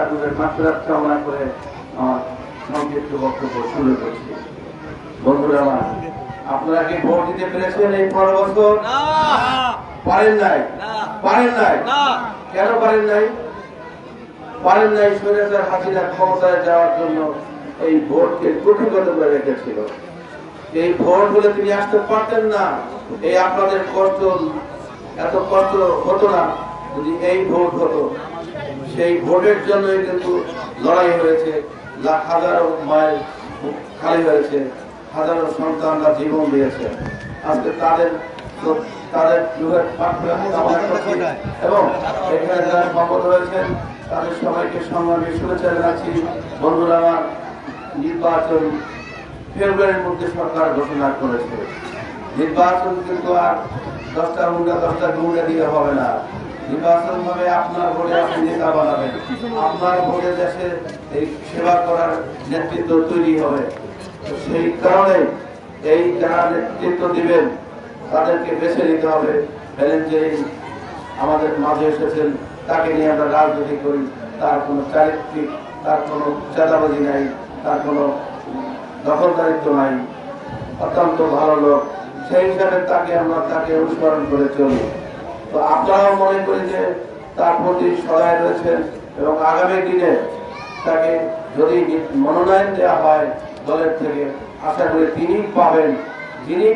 আপনাদের মাগফিরাত কামনা করে আমার সংক্ষিপ্ত বক্তব্য শুরু করছি। বন্ধুরা আমার, আপনারা কি ভোট দিতে পেরেছেন এই 15 বছর? পারেন নাই। কেন পারেন নাই? স্বৈরাচার হাসিনা ক্ষমতায় যাওয়ার জন্য এই ভোটকে কঠিনগত করে রেখেছিল। এই ভোট বলে তিনি আসতে পারতেন না। এই আপনাদের কষ্ট, এত কষ্ট হতো না যদি এই ভোট হতো। সেই ভোটের জন্যই কিন্তু লড়াই হয়েছে, হাজারো মায়ের খালি হয়েছে, হাজারো সন্তানরা জীবন দিয়েছে। আজকে তাদের এবং এখানে যারা সম্মত হয়েছেন তাদের সবাইকে সংগ্রামী শুভেচ্ছা জানাচ্ছি। বন্ধুরা আমার, নির্বাচন ফেব্রুয়ারির মধ্যে সরকার ঘোষণা করেছে। নির্বাচন কিন্তু আর 10টা গুন্ডা দিয়ে হবে না। নির্বাচন হবে আপনার ভোটে আপনি নেতা বানাবেন, আপনার ভোটে দেশে এই সেবা করার নেতৃত্ব তৈরি হবে। সেই কারণে এই যারা নেতৃত্ব দিবেন তাদেরকে বেছে নিতে হবে। বলেন যে আমাদের মাঝে এসেছেন তাকে নিয়ে আমরা রাজনীতি করি, তার কোনো চারিত্রিক, তার কোনো চাঁদাবাজি নাই, তার কোনো দখলদারিত্ব নাই, অত্যন্ত ভালো লোক, সেই হিসাবে তাকে অনুসরণ করে চলি। তো আপনারাও মনে করি যে তার প্রতি সদয় রয়েছেন এবং আগামী দিনে তাকে যদি মনোনয়ন দেওয়া হয় দলের থেকে, আশা করি তিনি পাবেন, যিনি